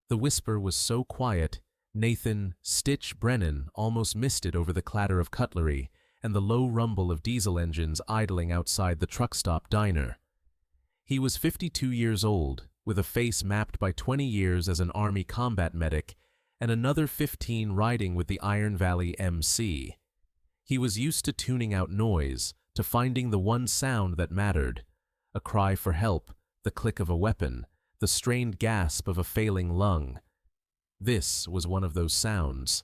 The whisper was so quiet, Nathan Stitch Brennan almost missed it over the clatter of cutlery and the low rumble of diesel engines idling outside the truck stop diner. He was 52 years old, with a face mapped by 20 years as an Army combat medic and another 15 riding with the Iron Valley MC. He was used to tuning out noise, to finding the one sound that mattered: a cry for help, the click of a weapon, the strained gasp of a failing lung. This was one of those sounds.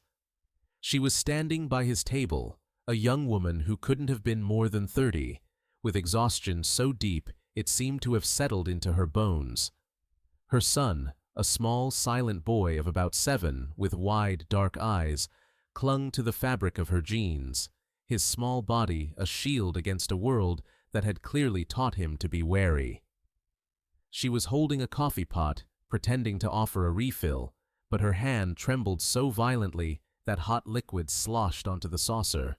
She was standing by his table, a young woman who couldn't have been more than 30, with exhaustion so deep it seemed to have settled into her bones. Her son, a small, silent boy of about 7 with wide, dark eyes, clung to the fabric of her jeans, his small body a shield against a world that had clearly taught him to be wary. She was holding a coffee pot, pretending to offer a refill, but her hand trembled so violently that hot liquid sloshed onto the saucer.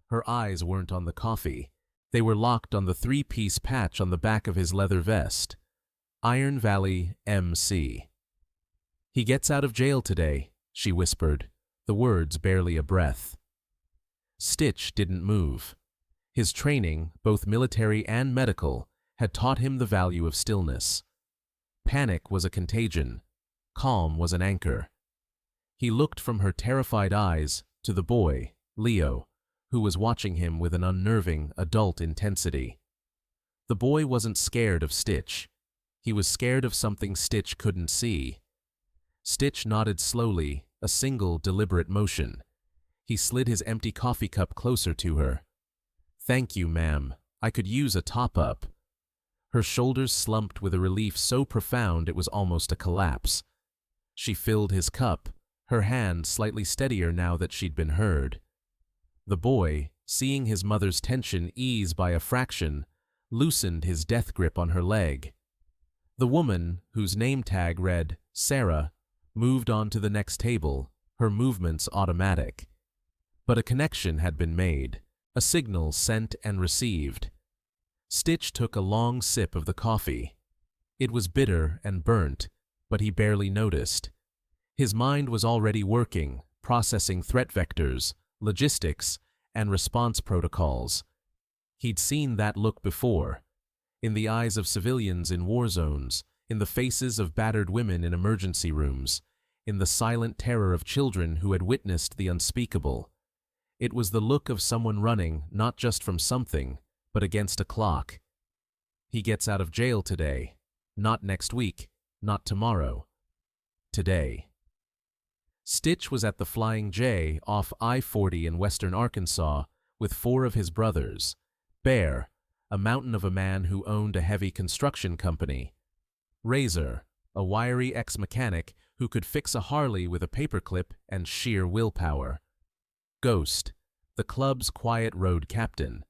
Her eyes weren't on the coffee. They were locked on the 3-piece patch on the back of his leather vest. Iron Valley MC. "He gets out of jail today," she whispered, the words barely a breath. Stitch didn't move. His training, both military and medical, had taught him the value of stillness. Panic was a contagion. Calm was an anchor. He looked from her terrified eyes to the boy, Leo, who was watching him with an unnerving, adult intensity. The boy wasn't scared of Stitch. He was scared of something Stitch couldn't see. Stitch nodded slowly, a single, deliberate motion. He slid his empty coffee cup closer to her. "Thank you, ma'am. I could use a top-up." Her shoulders slumped with a relief so profound it was almost a collapse. She filled his cup, her hand slightly steadier now that she'd been heard. The boy, seeing his mother's tension ease by a fraction, loosened his death grip on her leg. The woman, whose name tag read Sarah, moved on to the next table, her movements automatic. But a connection had been made, a signal sent and received. Stitch took a long sip of the coffee. It was bitter and burnt, but he barely noticed. His mind was already working, processing threat vectors, logistics, and response protocols. He'd seen that look before, in the eyes of civilians in war zones, in the faces of battered women in emergency rooms, in the silent terror of children who had witnessed the unspeakable. It was the look of someone running not just from something, but against a clock. He gets out of jail today, not next week, not tomorrow. Today. Stitch was at the Flying J off I-40 in western Arkansas with 4 of his brothers. Bear, a mountain of a man who owned a heavy construction company. Razor, a wiry ex-mechanic who could fix a Harley with a paperclip and sheer willpower. Ghost, the club's quiet road captain.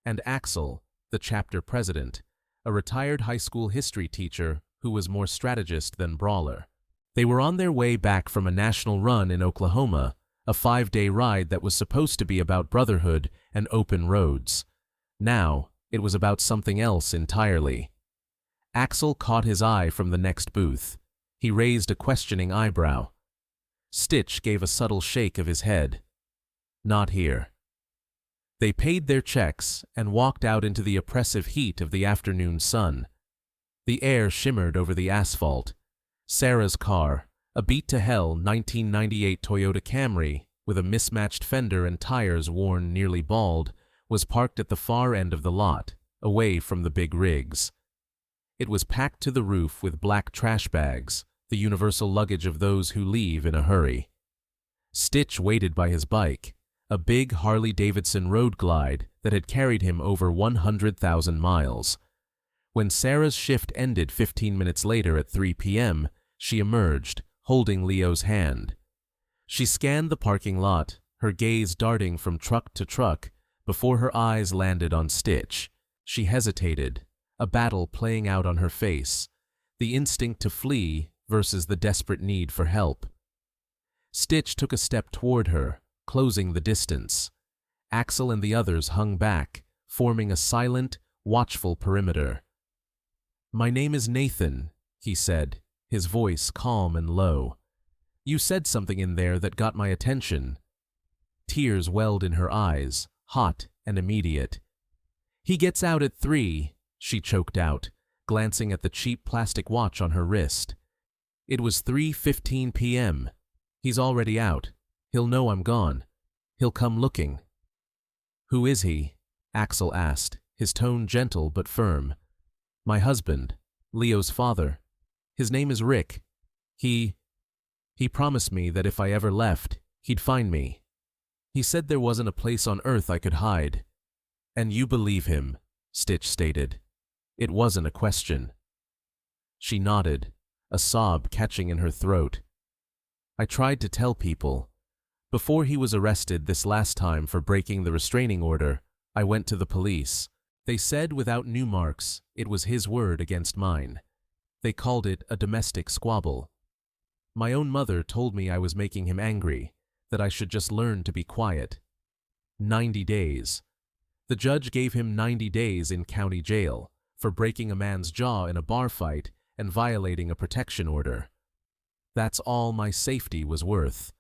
And Axel, the chapter president, a retired high school history teacher who was more strategist than brawler. They were on their way back from a national run in Oklahoma, a 5-day ride that was supposed to be about brotherhood and open roads. Now, it was about something else entirely. Axel caught his eye from the next booth. He raised a questioning eyebrow. Stitch gave a subtle shake of his head. Not here. They paid their checks and walked out into the oppressive heat of the afternoon sun. The air shimmered over the asphalt. Sarah's car, a beat-to-hell 1998 Toyota Camry with a mismatched fender and tires worn nearly bald, was parked at the far end of the lot, away from the big rigs. It was packed to the roof with black trash bags, the universal luggage of those who leave in a hurry. Stitch waited by his bike, a big Harley-Davidson Road Glide that had carried him over 100,000 miles. When Sarah's shift ended 15 minutes later at 3 p.m., she emerged, holding Leo's hand. She scanned the parking lot, her gaze darting from truck to truck, before her eyes landed on Stitch. She hesitated, a battle playing out on her face, the instinct to flee versus the desperate need for help. Stitch took a step toward her, closing the distance. Axel and the others hung back, forming a silent, watchful perimeter. "My name is Nathan," he said, his voice calm and low. "You said something in there that got my attention." Tears welled in her eyes, hot and immediate. "He gets out at 3, she choked out, glancing at the cheap plastic watch on her wrist. It was 3:15 p.m. He's already out. He'll know I'm gone. He'll come looking." "Who is he?" Axel asked, his tone gentle but firm. "My husband, Leo's father. His name is Rick. He promised me that if I ever left, he'd find me. He said there wasn't a place on earth I could hide." "And you believe him," Stitch stated. It wasn't a question. She nodded, a sob catching in her throat. "I tried to tell people. Before he was arrested this last time for breaking the restraining order, I went to the police. They said without new marks it was his word against mine. They called it a domestic squabble. My own mother told me I was making him angry, that I should just learn to be quiet. 90 days. The judge gave him 90 days in county jail for breaking a man's jaw in a bar fight and violating a protection order. That's all my safety was worth."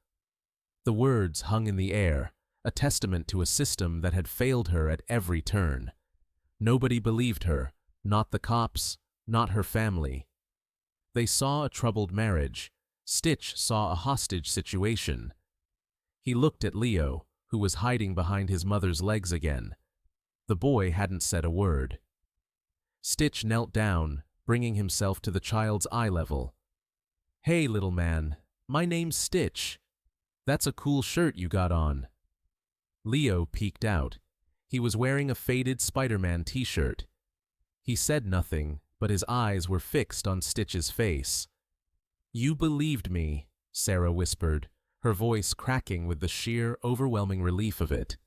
The words hung in the air, a testament to a system that had failed her at every turn. Nobody believed her, not the cops, not her family. They saw a troubled marriage. Stitch saw a hostage situation. He looked at Leo, who was hiding behind his mother's legs again. The boy hadn't said a word. Stitch knelt down, bringing himself to the child's eye level. "Hey, little man, my name's Stitch. That's a cool shirt you got on." Leo peeked out. He was wearing a faded Spider-Man t-shirt. He said nothing, but his eyes were fixed on Stitch's face. "You believed me," Sarah whispered, her voice cracking with the sheer, overwhelming relief of it.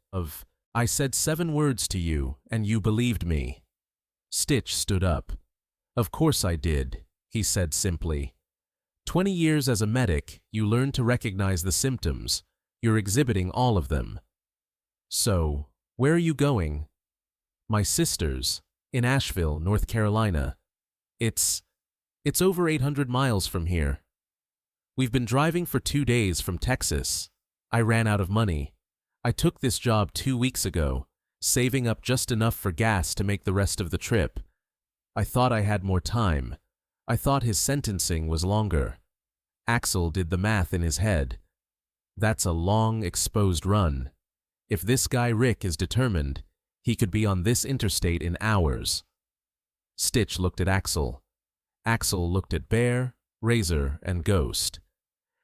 "I said 7 words to you, and you believed me." Stitch stood up. "Of course I did," he said simply. 20 years as a medic, you learn to recognize the symptoms. You're exhibiting all of them." "So, where are you going?" "My sister's, in Asheville, North Carolina. It's over 800 miles from here. We've been driving for 2 days from Texas. I ran out of money. I took this job 2 weeks ago, saving up just enough for gas to make the rest of the trip. I thought I had more time. I thought his sentencing was longer." Axel did the math in his head. "That's a long, exposed run. If this guy Rick is determined, he could be on this interstate in hours." Stitch looked at Axel. Axel looked at Bear, Razor, and Ghost.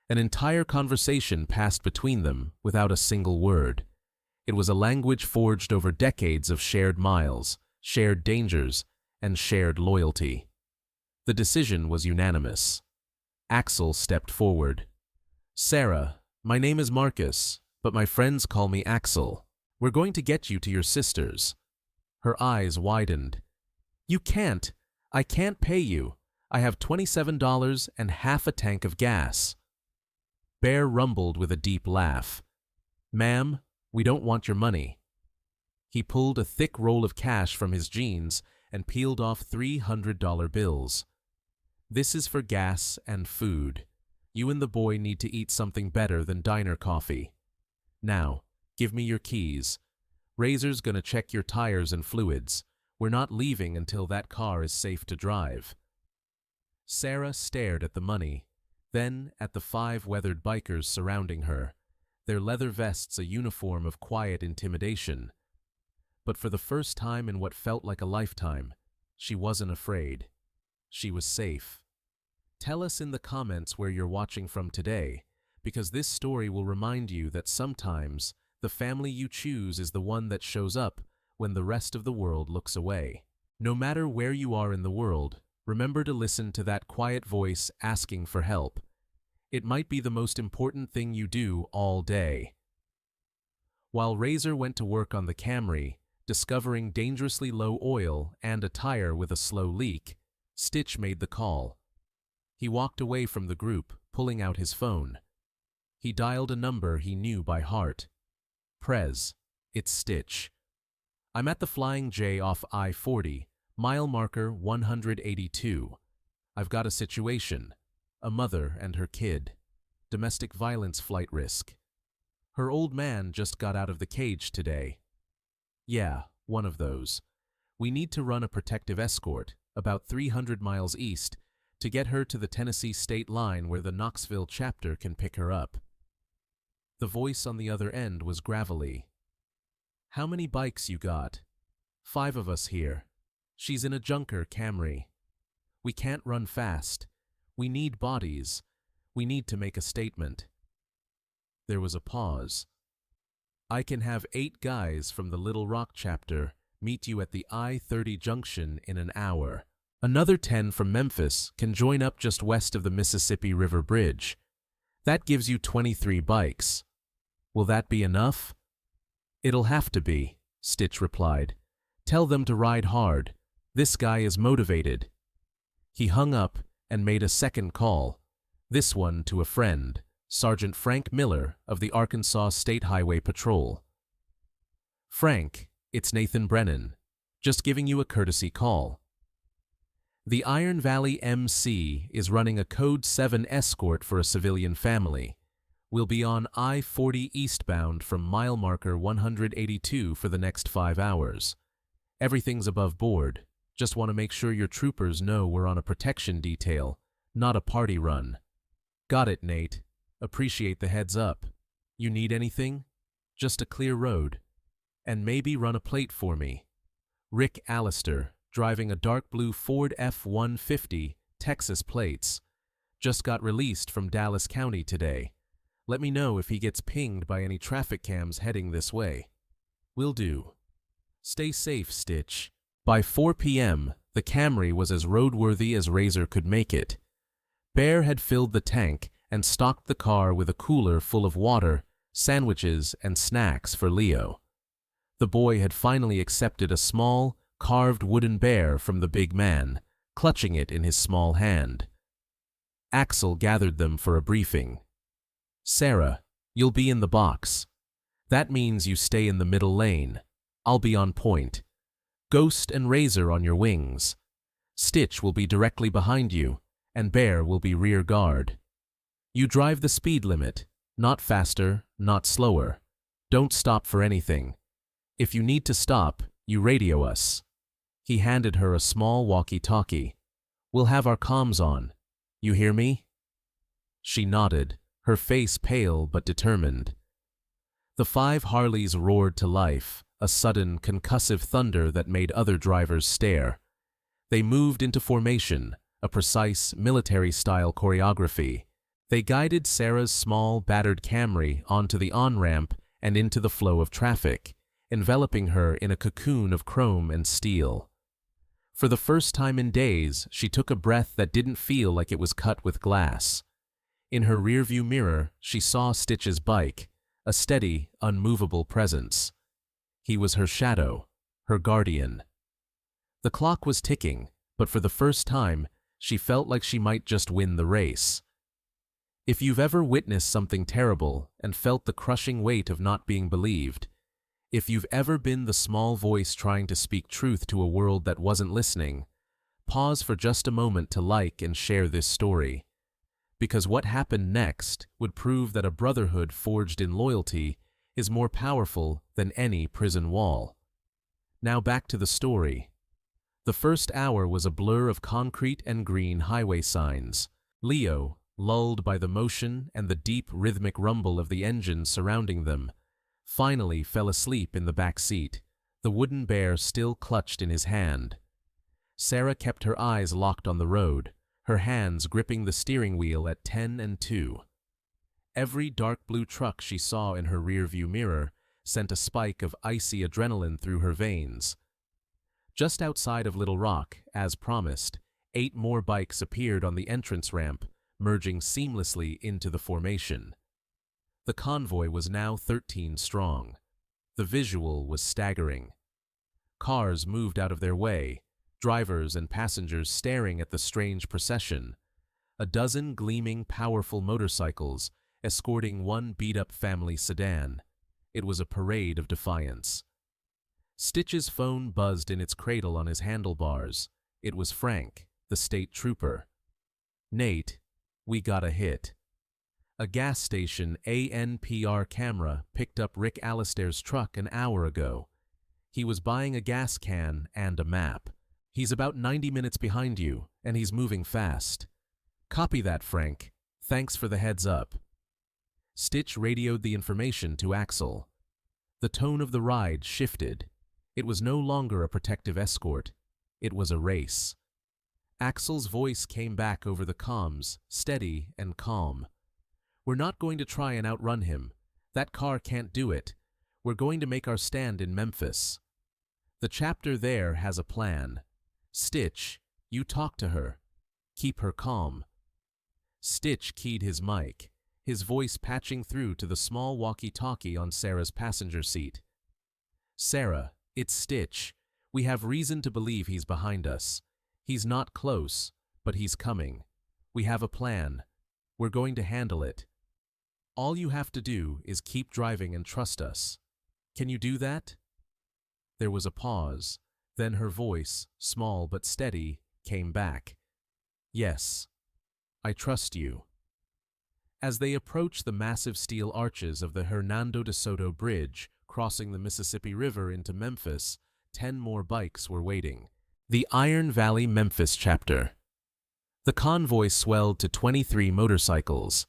An entire conversation passed between them without a single word. It was a language forged over decades of shared miles, shared dangers, and shared loyalty. The decision was unanimous. Axel stepped forward. "Sarah, my name is Marcus, but my friends call me Axel. We're going to get you to your sister's." Her eyes widened. "You can't. I can't pay you. I have $27 and half a tank of gas." Bear rumbled with a deep laugh. "Ma'am, we don't want your money." He pulled a thick roll of cash from his jeans and peeled off $300 bills. "This is for gas and food. You and the boy need to eat something better than diner coffee. Now, give me your keys. Razor's gonna check your tires and fluids. We're not leaving until that car is safe to drive." Sarah stared at the money, then at the 5 weathered bikers surrounding her, their leather vests a uniform of quiet intimidation. But for the first time in what felt like a lifetime, she wasn't afraid. She was safe. Tell us in the comments where you're watching from today, because this story will remind you that sometimes the family you choose is the one that shows up when the rest of the world looks away. No matter where you are in the world, remember to listen to that quiet voice asking for help. It might be the most important thing you do all day. While Razor went to work on the Camry, discovering dangerously low oil and a tire with a slow leak, Stitch made the call. He walked away from the group, pulling out his phone. He dialed a number he knew by heart. "Prez, it's Stitch. I'm at the Flying J off I-40, mile marker 182. I've got a situation. a mother and her kid. Domestic violence flight risk. Her old man just got out of the cage today. Yeah, one of those. We need to run a protective escort, about 300 miles east, to get her to the Tennessee state line where the Knoxville chapter can pick her up. The voice on the other end was gravelly. How many bikes you got? 5 of us here. She's in a junker Camry. We can't run fast. We need bodies. We need to make a statement. There was a pause. I can have 8 guys from the Little Rock chapter meet you at the I-30 junction in an hour. Another 10 from Memphis can join up just west of the Mississippi River Bridge. That gives you 23 bikes. Will that be enough? It'll have to be, Stitch replied. Tell them to ride hard. This guy is motivated. He hung up and made a second call, this one to a friend, Sergeant Frank Miller of the Arkansas State Highway Patrol. Frank, it's Nathan Brennan. Just giving you a courtesy call. The Iron Valley MC is running a Code 7 escort for a civilian family. We'll be on I-40 eastbound from mile marker 182 for the next 5 hours. Everything's above board. Just want to make sure your troopers know we're on a protection detail, not a party run. Got it, Nate. Appreciate the heads up. You need anything? Just a clear road. And maybe run a plate for me. Rick Allister, driving a dark blue Ford F-150, Texas plates. Just got released from Dallas County today. Let me know if he gets pinged by any traffic cams heading this way. Will do. Stay safe, Stitch. By 4 p.m., the Camry was as roadworthy as Razor could make it. Bear had filled the tank and stocked the car with a cooler full of water, sandwiches, and snacks for Leo. The boy had finally accepted a small, carved wooden bear from the big man, clutching it in his small hand. Axel gathered them for a briefing. Sarah, you'll be in the box. That means you stay in the middle lane. I'll be on point. Ghost and Razor on your wings. Stitch will be directly behind you, and Bear will be rear guard. You drive the speed limit, not faster, not slower. Don't stop for anything. If you need to stop, you radio us. He handed her a small walkie-talkie. We'll have our comms on. You hear me? She nodded, her face pale but determined. The 5 Harleys roared to life, a sudden concussive thunder that made other drivers stare. They moved into formation, a precise military-style choreography. They guided Sarah's small, battered Camry onto the on-ramp and into the flow of traffic, enveloping her in a cocoon of chrome and steel. For the first time in days, she took a breath that didn't feel like it was cut with glass. In her rearview mirror, she saw Stitch's bike, a steady, unmovable presence. He was her shadow, her guardian. The clock was ticking, but for the first time, she felt like she might just win the race. If you've ever witnessed something terrible and felt the crushing weight of not being believed, if you've ever been the small voice trying to speak truth to a world that wasn't listening, pause for just a moment to like and share this story. Because what happened next would prove that a brotherhood forged in loyalty is more powerful than any prison wall. Now back to the story. The first hour was a blur of concrete and green highway signs. Leo, lulled by the motion and the deep rhythmic rumble of the engine surrounding them, finally fell asleep in the back seat, the wooden bear still clutched in his hand. Sarah kept her eyes locked on the road, her hands gripping the steering wheel at 10 and 2. Every dark blue truck she saw in her rearview mirror sent a spike of icy adrenaline through her veins. Just outside of Little Rock, as promised, 8 more bikes appeared on the entrance ramp, merging seamlessly into the formation. The convoy was now 13 strong. The visual was staggering. Cars moved out of their way, drivers and passengers staring at the strange procession. A dozen gleaming, powerful motorcycles escorting one beat-up family sedan. It was a parade of defiance. Stitch's phone buzzed in its cradle on his handlebars. It was Frank, the state trooper. Nate, We got a hit. A gas station ANPR camera picked up Rick Alistair's truck an hour ago. He was buying a gas can and a map. He's about 90 minutes behind you, and he's moving fast. Copy that, Frank. Thanks for the heads up. Stitch radioed the information to Axel. The tone of the ride shifted. It was no longer a protective escort. It was a race. Axel's voice came back over the comms, steady and calm. We're not going to try and outrun him. That car can't do it. We're going to make our stand in Memphis. The chapter there has a plan. Stitch, you talk to her. Keep her calm. Stitch keyed his mic, his voice patching through to the small walkie-talkie on Sarah's passenger seat. Sarah, it's Stitch. We have reason to believe he's behind us. He's not close, but he's coming. We have a plan. We're going to handle it. All you have to do is keep driving and trust us. Can you do that? There was a pause. Then her voice, small but steady, came back. Yes. I trust you. As they approached the massive steel arches of the Hernando de Soto Bridge, crossing the Mississippi River into Memphis, 10 more bikes were waiting. The Iron Valley Memphis chapter. The convoy swelled to 23 motorcycles.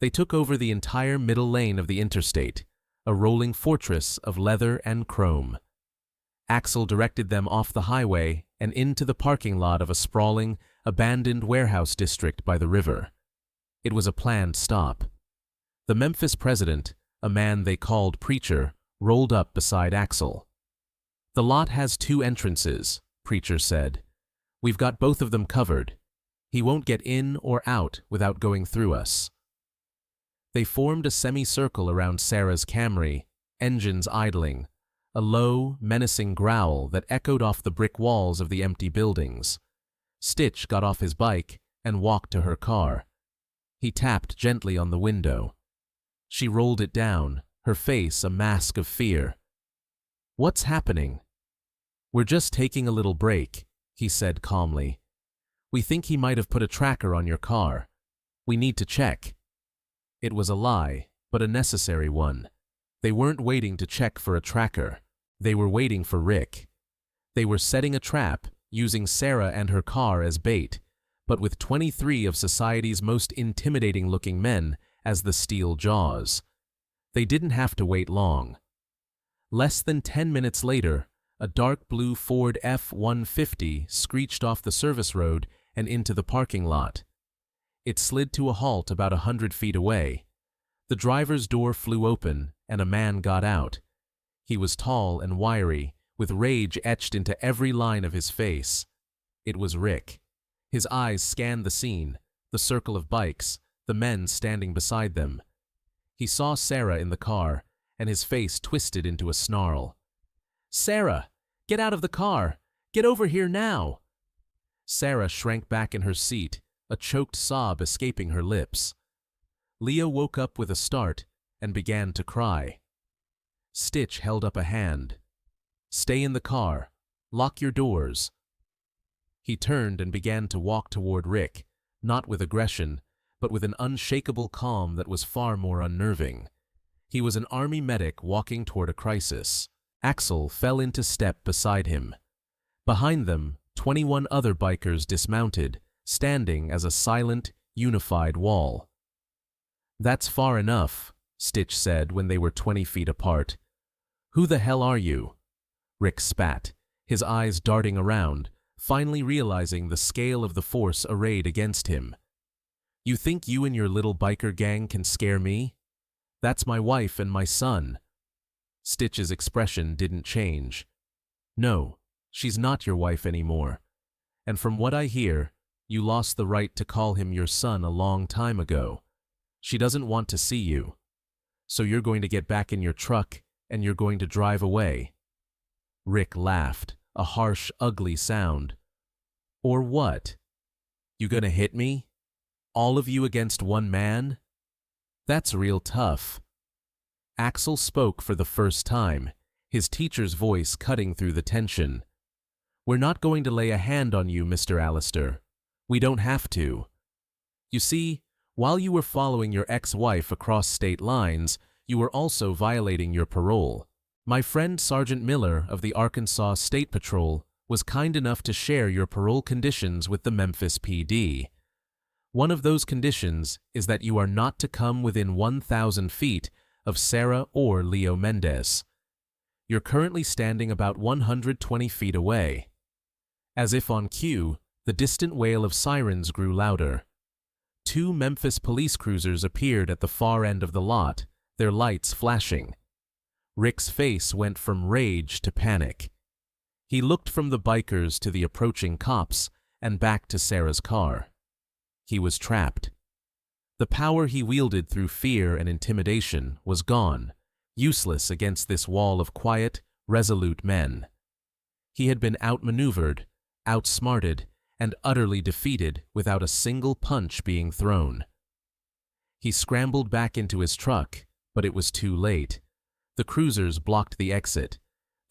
They took over the entire middle lane of the interstate, a rolling fortress of leather and chrome. Axel directed them off the highway and into the parking lot of a sprawling, abandoned warehouse district by the river. It was a planned stop. The Memphis president, a man they called Preacher, rolled up beside Axel. The lot has 2 entrances, Preacher said. We've got both of them covered. He won't get in or out without going through us. They formed a semicircle around Sarah's Camry, engines idling, a low, menacing growl that echoed off the brick walls of the empty buildings. Stitch got off his bike and walked to her car. He tapped gently on the window. She rolled it down, her face a mask of fear. What's happening? We're just taking a little break, he said calmly. We think he might have put a tracker on your car. We need to check. It was a lie, but a necessary one. They weren't waiting to check for a tracker. They were waiting for Rick. They were setting a trap, using Sarah and her car as bait, but with 23 of society's most intimidating-looking men as the steel jaws. They didn't have to wait long. Less than 10 minutes later, a dark blue Ford F-150 screeched off the service road and into the parking lot. It slid to a halt about 100 feet away. The driver's door flew open, and a man got out. He was tall and wiry, with rage etched into every line of his face. It was Rick. His eyes scanned the scene, the circle of bikes, the men standing beside them. He saw Sarah in the car, and his face twisted into a snarl. "Sarah, get out of the car! Get over here now!" Sarah shrank back in her seat, a choked sob escaping her lips. Leah woke up with a start and began to cry. Stitch held up a hand. "Stay in the car. Lock your doors." He turned and began to walk toward Rick, not with aggression, but with an unshakable calm that was far more unnerving. He was an army medic walking toward a crisis. Axel fell into step beside him. Behind them, 21 other bikers dismounted, standing as a silent, unified wall. "That's far enough," Stitch said when they were 20 feet apart. "Who the hell are you?" Rick spat, his eyes darting around, finally realizing the scale of the force arrayed against him. "You think you and your little biker gang can scare me? That's my wife and my son." Stitch's expression didn't change. "No, she's not your wife anymore. And from what I hear, you lost the right to call him your son a long time ago. She doesn't want to see you. So you're going to get back in your truck and you're going to drive away." Rick laughed, a harsh, ugly sound. "Or what? You gonna hit me? All of you against one man? That's real tough." Axel spoke for the first time, his teacher's voice cutting through the tension. "We're not going to lay a hand on you, Mr. Alistair. We don't have to. You see, While you were following your ex-wife across state lines, you were also violating your parole. My friend Sergeant Miller of the Arkansas State Patrol was kind enough to share your parole conditions with the Memphis PD. One of those conditions is that you are not to come within 1,000 feet of Sarah or Leo Mendez. You're currently standing about 120 feet away. As if on cue, the distant wail of sirens grew louder. 2 Memphis police cruisers appeared at the far end of the lot, their lights flashing. Rick's face went from rage to panic. He looked from the bikers to the approaching cops and back to Sarah's car. He was trapped. The power he wielded through fear and intimidation was gone, useless against this wall of quiet, resolute men. He had been outmaneuvered, outsmarted, and utterly defeated without a single punch being thrown. He scrambled back into his truck, but it was too late. The cruisers blocked the exit.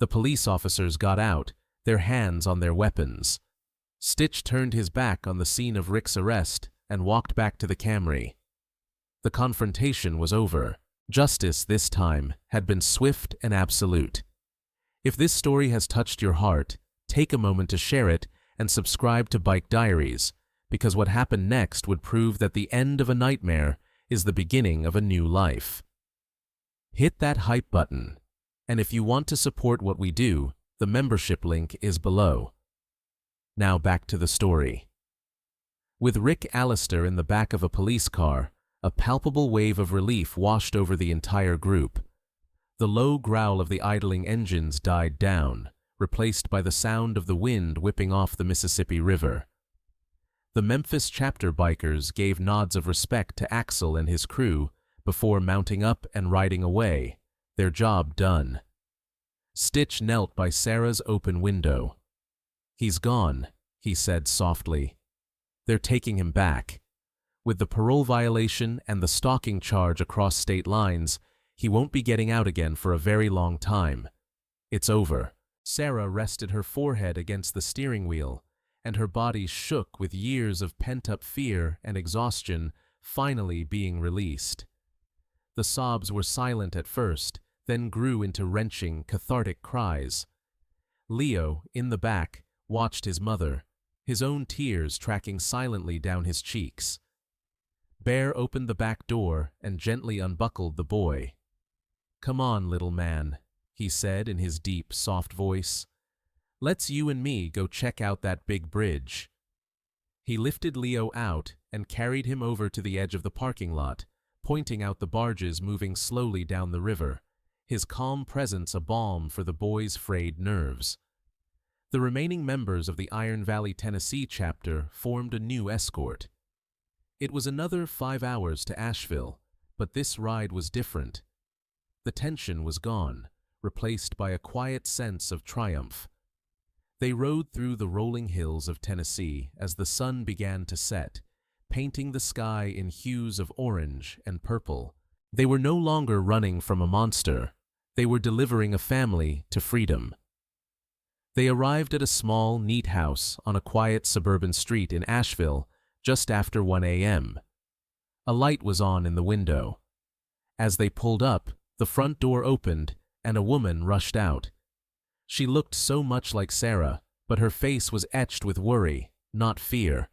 The police officers got out, their hands on their weapons. Stitch turned his back on the scene of Rick's arrest and walked back to the Camry. The confrontation was over. Justice this time had been swift and absolute. If this story has touched your heart, take a moment to share it and subscribe to Bike Diaries, because what happened next would prove that the end of a nightmare is the beginning of a new life. Hit that hype button, and if you want to support what we do, the membership link is below. Now back to the story. With Rick Allister in the back of a police car, a palpable wave of relief washed over the entire group. The low growl of the idling engines died down, replaced by the sound of the wind whipping off the Mississippi River. The Memphis chapter bikers gave nods of respect to Axel and his crew before mounting up and riding away, their job done. Stitch knelt by Sarah's open window. "He's gone," he said softly. "They're taking him back. With the parole violation and the stalking charge across state lines, he won't be getting out again for a very long time. It's over." Sarah rested her forehead against the steering wheel, and her body shook with years of pent-up fear and exhaustion finally being released. The sobs were silent at first, then grew into wrenching, cathartic cries. Leo, in the back, watched his mother, his own tears tracking silently down his cheeks. Bear opened the back door and gently unbuckled the boy. "Come on, little man," he said in his deep, soft voice. "Let's you and me go check out that big bridge." He lifted Leo out and carried him over to the edge of the parking lot, pointing out the barges moving slowly down the river, his calm presence a balm for the boy's frayed nerves. The remaining members of the Iron Valley, Tennessee chapter formed a new escort. It was another 5 hours to Asheville, but this ride was different. The tension was gone, replaced by a quiet sense of triumph. They rode through the rolling hills of Tennessee as the sun began to set, painting the sky in hues of orange and purple. They were no longer running from a monster. They were delivering a family to freedom. They arrived at a small, neat house on a quiet suburban street in Asheville just after 1 a.m. A light was on in the window. As they pulled up, the front door opened and a woman rushed out. She looked so much like Sarah, but her face was etched with worry, not fear.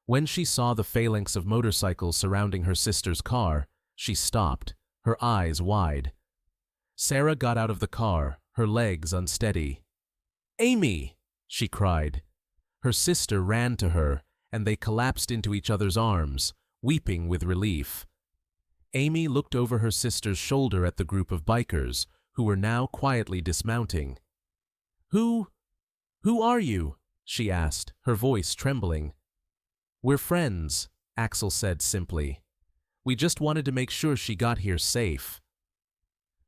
When she saw the phalanx of motorcycles surrounding her sister's car, she stopped, her eyes wide. Sarah got out of the car, her legs unsteady. "Amy!" she cried. Her sister ran to her, and they collapsed into each other's arms, weeping with relief. Amy looked over her sister's shoulder at the group of bikers, who were now quietly dismounting. Who are you?" she asked, her voice trembling. "We're friends," Axel said simply. "We just wanted to make sure she got here safe."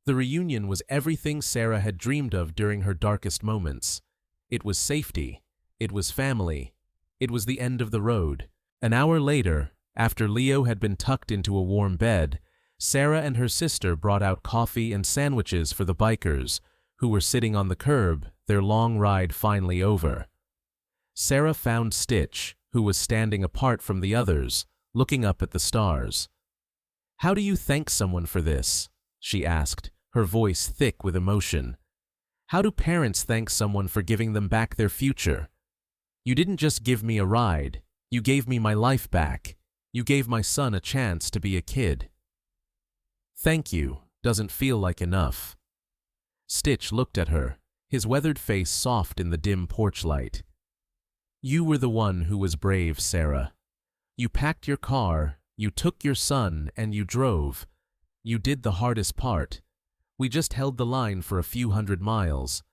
The reunion was everything Sarah had dreamed of during her darkest moments. It was safety. It was family. It was the end of the road. An hour later, after Leo had been tucked into a warm bed, Sarah and her sister brought out coffee and sandwiches for the bikers, who were sitting on the curb, their long ride finally over. Sarah found Stitch, who was standing apart from the others, looking up at the stars. "How do you thank someone for this?" she asked, her voice thick with emotion. "How do parents thank someone for giving them back their future? You didn't just give me a ride, you gave me my life back. You gave my son a chance to be a kid." "Thank you doesn't feel like enough." Stitch looked at her, his weathered face soft in the dim porch light. "You were the one who was brave, Sarah. You packed your car, you took your son, and you drove. You did the hardest part. We just held the line for a few 100 miles.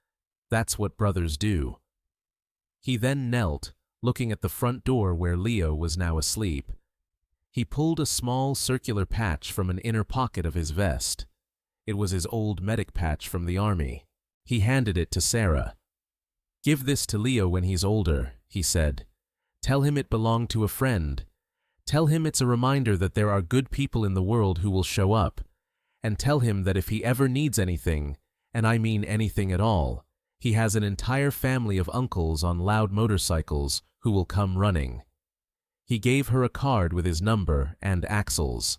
That's what brothers do." He then knelt, looking at the front door where Leo was now asleep. He pulled a small circular patch from an inner pocket of his vest. It was his old medic patch from the army. He handed it to Sarah. "Give this to Leo when he's older," he said. "Tell him it belonged to a friend. Tell him it's a reminder that there are good people in the world who will show up. And tell him that if he ever needs anything, and I mean anything at all, he has an entire family of uncles on loud motorcycles who will come running." He gave her a card with his number and Axel's.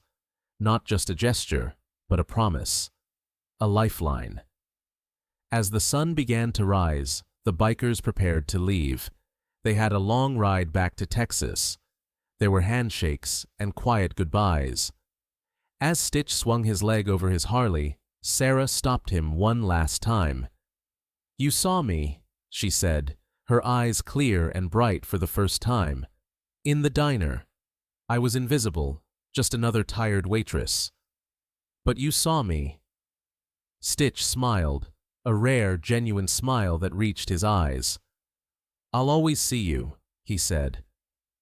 Not just a gesture, but a promise. A lifeline. As the sun began to rise, the bikers prepared to leave. They had a long ride back to Texas. There were handshakes and quiet goodbyes. As Stitch swung his leg over his Harley, Sarah stopped him one last time. "You saw me," she said, her eyes clear and bright for the first time. "In the diner. I was invisible, just another tired waitress. But you saw me." Stitch smiled, a rare, genuine smile that reached his eyes. "I'll always see you," he said.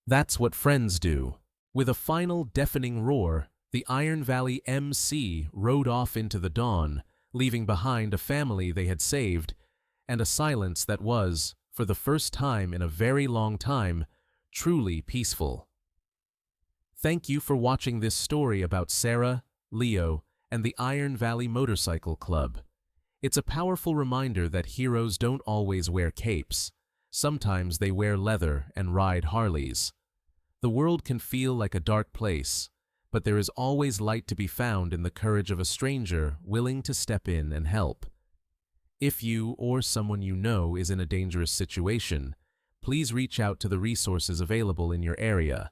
"That's what friends do." With a final deafening roar, the Iron Valley MC rode off into the dawn, leaving behind a family they had saved, and a silence that was, for the first time in a very long time, truly peaceful. Thank you for watching this story about Sarah, Leo, and the Iron Valley Motorcycle Club. It's a powerful reminder that heroes don't always wear capes. Sometimes they wear leather and ride Harleys. The world can feel like a dark place, but there is always light to be found in the courage of a stranger willing to step in and help. If you or someone you know is in a dangerous situation, please reach out to the resources available in your area.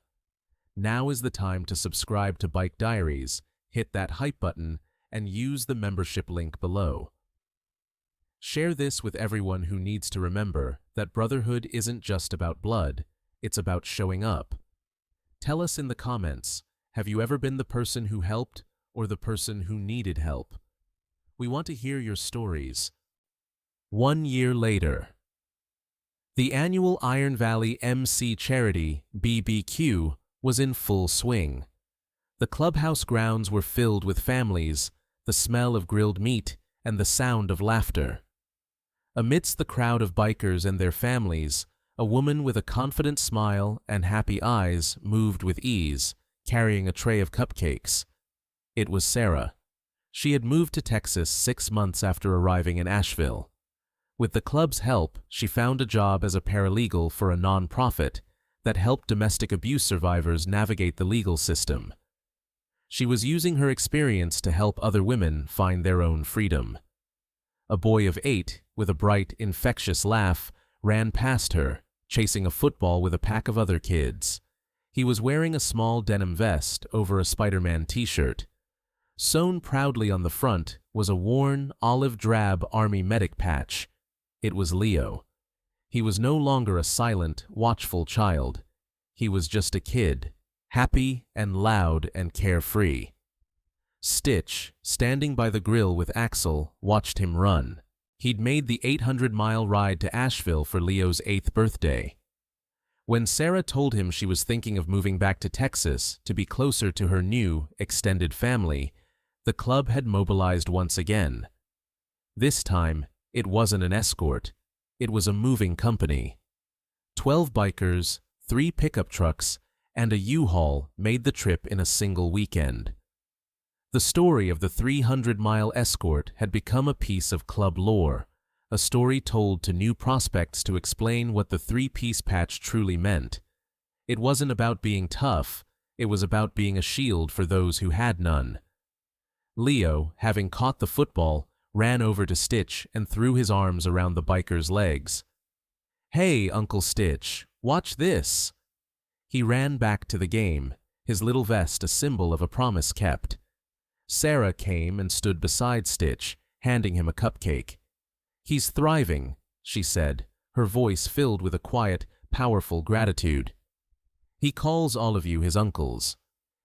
Now is the time to subscribe to Bike Diaries, hit that hype button, and use the membership link below. Share this with everyone who needs to remember that brotherhood isn't just about blood, it's about showing up. Tell us in the comments, have you ever been the person who helped or the person who needed help? We want to hear your stories. 1 year later. The annual Iron Valley MC Charity, BBQ, was in full swing. The clubhouse grounds were filled with families, the smell of grilled meat, and the sound of laughter. Amidst the crowd of bikers and their families, a woman with a confident smile and happy eyes moved with ease, carrying a tray of cupcakes. It was Sarah. She had moved to Texas 6 months after arriving in Asheville. With the club's help, she found a job as a paralegal for a nonprofit that helped domestic abuse survivors navigate the legal system. She was using her experience to help other women find their own freedom. A boy of 8, with a bright, infectious laugh, ran past her, chasing a football with a pack of other kids. He was wearing a small denim vest over a Spider-Man t-shirt. Sewn proudly on the front was a worn, olive-drab Army medic patch. It was Leo. He was no longer a silent, watchful child. He was just a kid, happy and loud and carefree. Stitch, standing by the grill with Axel, watched him run. He'd made the 800-mile ride to Asheville for Leo's 8th birthday. When Sarah told him she was thinking of moving back to Texas to be closer to her new, extended family, the club had mobilized once again. This time, it wasn't an escort. It was a moving company. 12 bikers, 3 pickup trucks, and a U-Haul made the trip in a single weekend. The story of the 300-mile escort had become a piece of club lore, a story told to new prospects to explain what the 3-piece patch truly meant. It wasn't about being tough, It was about being a shield for those who had none. Leo, having caught the football, ran over to Stitch and threw his arms around the biker's legs. "Hey, Uncle Stitch, watch this!" He ran back to the game, his little vest a symbol of a promise kept. Sarah came and stood beside Stitch, handing him a cupcake. "He's thriving," she said, her voice filled with a quiet, powerful gratitude. "He calls all of you his uncles.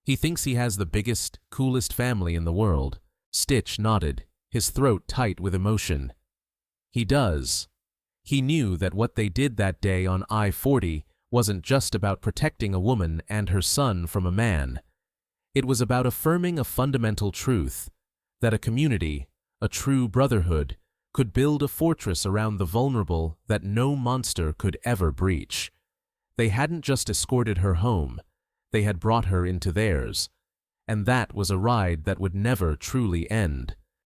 He thinks he has the biggest, coolest family in the world." Stitch nodded, his throat tight with emotion. "He does." He knew that what they did that day on I-40 wasn't just about protecting a woman and her son from a man. It was about affirming a fundamental truth, that a community, a true brotherhood, could build a fortress around the vulnerable that no monster could ever breach. They hadn't just escorted her home, they had brought her into theirs. And that was a ride that would never truly end.